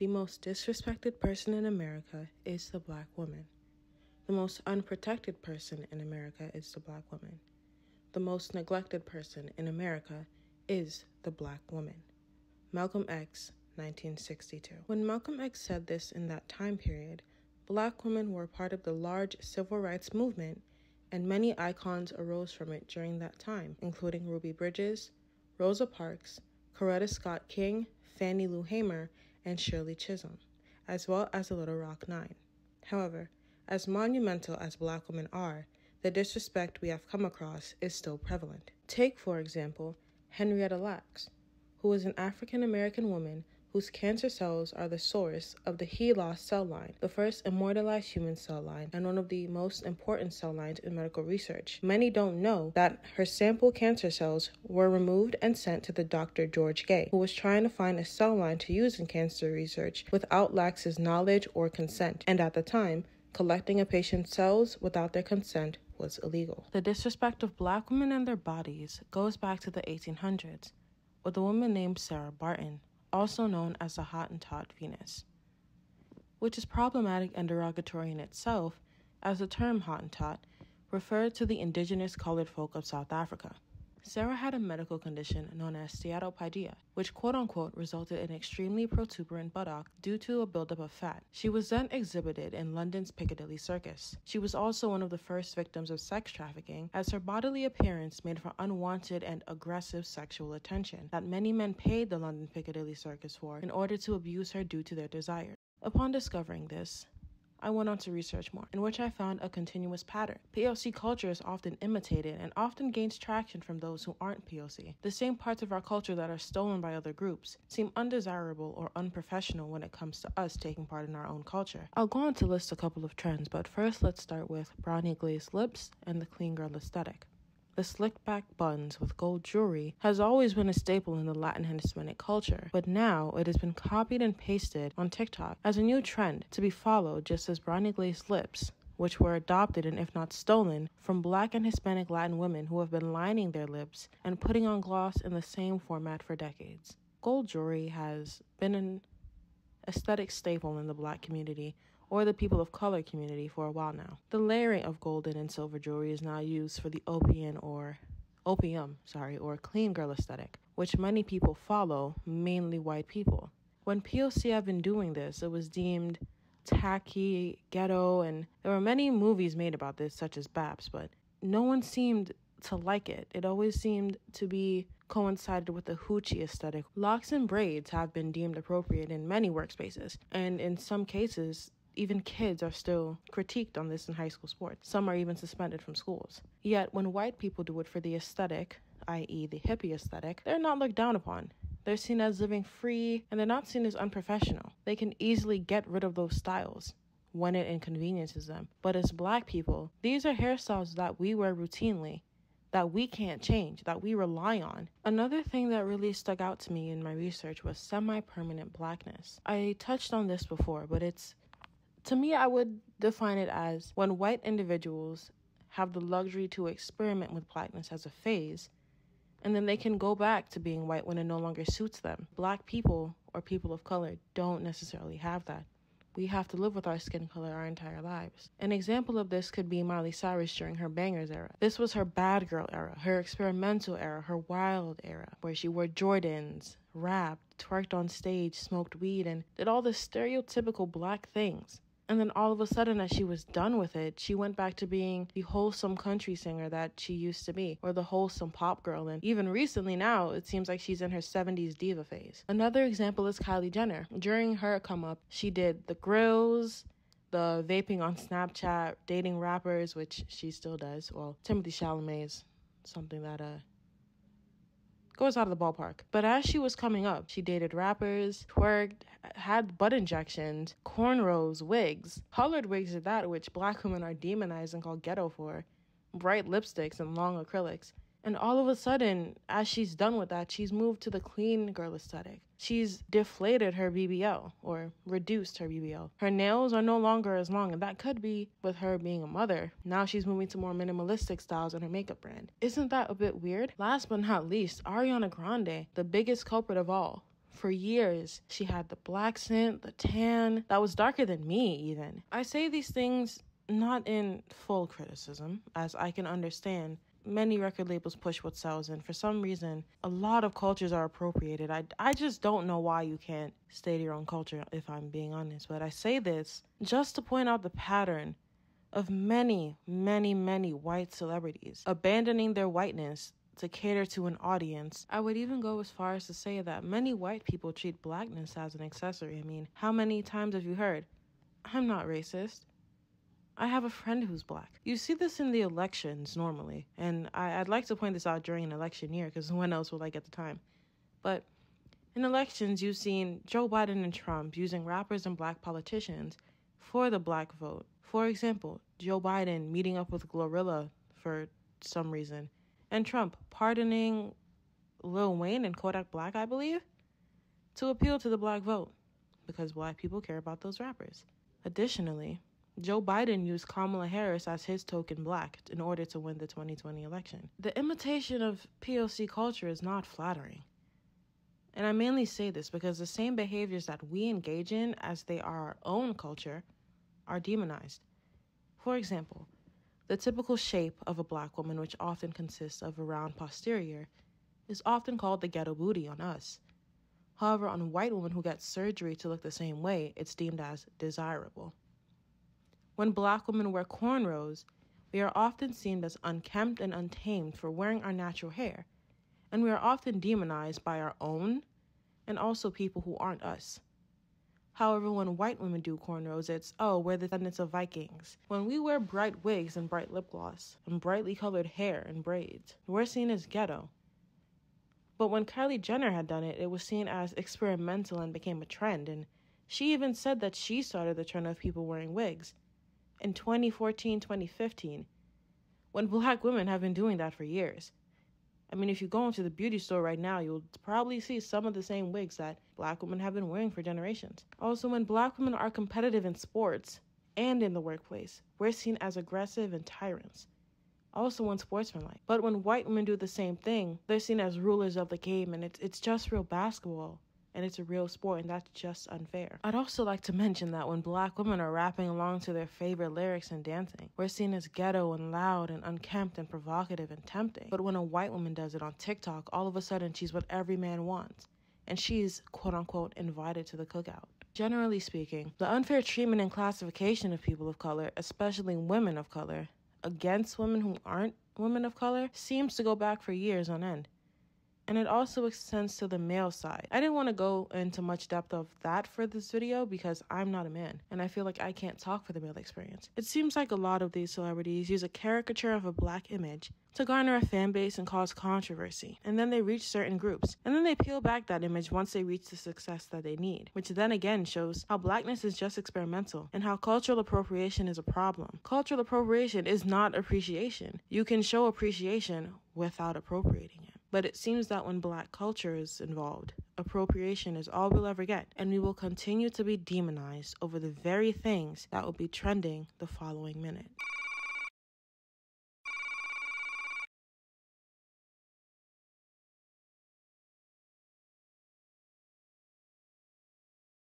The most disrespected person in America is the black woman. The most unprotected person in America is the black woman. The most neglected person in America is the black woman. Malcolm X, 1962. When Malcolm X said this in that time period, black women were part of the large civil rights movement, and many icons arose from it during that time, including Ruby Bridges, Rosa Parks, Coretta Scott King, Fannie Lou Hamer, and Shirley Chisholm, as well as the Little Rock Nine. However, as monumental as black women are, the disrespect we have come across is still prevalent. Take, for example, Henrietta Lacks, who is an African-American woman whose cancer cells are the source of the HeLa cell line, the first immortalized human cell line and one of the most important cell lines in medical research. Many don't know that her sample cancer cells were removed and sent to the Dr. George Gay, who was trying to find a cell line to use in cancer research without Lax's knowledge or consent, and at the time, collecting a patient's cells without their consent was illegal. The disrespect of black women and their bodies goes back to the 1800s, with a woman named Sarah Barton, also known as the Hottentot Venus, which is problematic and derogatory in itself, as the term Hottentot referred to the indigenous colored folk of South Africa. Sarah had a medical condition known as steatopedia, which quote-unquote resulted in extremely protuberant buttock due to a buildup of fat. She was then exhibited in London's Piccadilly Circus. She was also one of the first victims of sex trafficking, as her bodily appearance made for unwanted and aggressive sexual attention that many men paid the London Piccadilly Circus for in order to abuse her due to their desire. Upon discovering this, I went on to research more, in which I found a continuous pattern. POC culture is often imitated and often gains traction from those who aren't POC. The same parts of our culture that are stolen by other groups seem undesirable or unprofessional when it comes to us taking part in our own culture. I'll go on to list a couple of trends, but first let's start with brownie glazed lips and the clean girl aesthetic. The slicked back buns with gold jewelry has always been a staple in the Latin and Hispanic culture, but now it has been copied and pasted on TikTok as a new trend to be followed, just as brownie glazed lips, which were adopted and if not stolen from Black and Hispanic Latin women who have been lining their lips and putting on gloss in the same format for decades. Gold jewelry has been an aesthetic staple in the Black community or the people of color community for a while now. The layering of golden and silver jewelry is now used for the opium or clean girl aesthetic, which many people follow, mainly white people. When POC have been doing this, it was deemed tacky, ghetto, and there were many movies made about this, such as Babs, but no one seemed to like it. It always seemed to be coincided with the hoochie aesthetic. Locks and braids have been deemed appropriate in many workspaces, and in some cases, even kids are still critiqued on this in high school sports. Some are even suspended from schools. Yet, when white people do it for the aesthetic, i.e. the hippie aesthetic, they're not looked down upon. They're seen as living free, and they're not seen as unprofessional. They can easily get rid of those styles when it inconveniences them. But as Black people, these are hairstyles that we wear routinely, that we can't change, that we rely on. Another thing that really stuck out to me in my research was semi-permanent Blackness. I touched on this before, but to me, I would define it as when white individuals have the luxury to experiment with Blackness as a phase, and then they can go back to being white when it no longer suits them. Black people or people of color don't necessarily have that. We have to live with our skin color our entire lives. An example of this could be Miley Cyrus during her bangers era. This was her bad girl era, her experimental era, her wild era, where she wore Jordans, rapped, twerked on stage, smoked weed, and did all the stereotypical Black things. And then all of a sudden, as she was done with it, she went back to being the wholesome country singer that she used to be, or the wholesome pop girl. And even recently now, it seems like she's in her 70s diva phase. Another example is Kylie Jenner. During her come up, she did the grills, the vaping on Snapchat, dating rappers, which she still does. Well, Timothy Chalamet is something that goes out of the ballpark. But as she was coming up, she dated rappers, twerked, had butt injections, cornrows, wigs, colored wigs at that, which Black women are demonized and called ghetto for, bright lipsticks and long acrylics. And all of a sudden, as she's done with that, she's moved to the clean girl aesthetic. She's deflated her BBL, or reduced her BBL. Her nails are no longer as long, and that could be with her being a mother. Now she's moving to more minimalistic styles in her makeup brand. Isn't that a bit weird? Last but not least, Ariana Grande, the biggest culprit of all, For years, she had the black scent, the tan, that was darker than me even. I say these things not in full criticism, as I can understand many record labels push what sells, and for some reason, a lot of cultures are appropriated. I just don't know why you can't stay to your own culture, if I'm being honest. But I say this just to point out the pattern of many, many, many white celebrities abandoning their whiteness to cater to an audience. I would even go as far as to say that many white people treat blackness as an accessory. I mean, how many times have you heard, "I'm not racist. I have a friend who's black." You see this in the elections normally, and I'd like to point this out during an election year, because when else will I get the time? But in elections, you've seen Joe Biden and Trump using rappers and black politicians for the black vote. For example, Joe Biden meeting up with Glorilla for some reason, and Trump pardoning Lil Wayne and Kodak Black, I believe, to appeal to the black vote, because black people care about those rappers. Additionally, Joe Biden used Kamala Harris as his token black in order to win the 2020 election. The imitation of POC culture is not flattering. And I mainly say this because the same behaviors that we engage in as they are our own culture are demonized. For example, the typical shape of a black woman, which often consists of a round posterior, is often called the ghetto booty on us. However, on a white woman who gets surgery to look the same way, it's deemed as desirable. When black women wear cornrows, we are often seen as unkempt and untamed for wearing our natural hair, and we are often demonized by our own and also people who aren't us. However, when white women do cornrows, it's, oh, we're the descendants of Vikings. When we wear bright wigs and bright lip gloss and brightly colored hair and braids, we're seen as ghetto. But when Kylie Jenner had done it, it was seen as experimental and became a trend, and she even said that she started the trend of people wearing wigs in 2014, 2015, when black women have been doing that for years. I mean, if you go into the beauty store right now, you'll probably see some of the same wigs that black women have been wearing for generations. Also, when black women are competitive in sports and in the workplace, we're seen as aggressive and tyrants, also unsportsmanlike. But when white women do the same thing, they're seen as rulers of the game, and it's just real basketball. And it's a real sport, and that's just unfair. I'd also like to mention that when black women are rapping along to their favorite lyrics and dancing, we're seen as ghetto and loud and unkempt and provocative and tempting. But when a white woman does it on TikTok, all of a sudden she's what every man wants, and she's quote-unquote invited to the cookout. Generally speaking, the unfair treatment and classification of people of color, especially women of color, against women who aren't women of color seems to go back for years on end. And it also extends to the male side. I didn't want to go into much depth of that for this video because I'm not a man, and I feel like I can't talk for the male experience. It seems like a lot of these celebrities use a caricature of a black image to garner a fan base and cause controversy, and then they reach certain groups, and then they peel back that image once they reach the success that they need, which then again shows how blackness is just experimental, and how cultural appropriation is a problem. Cultural appropriation is not appreciation. You can show appreciation without appropriating it. But it seems that when black culture is involved, appropriation is all we'll ever get, and we will continue to be demonized over the very things that will be trending the following minute.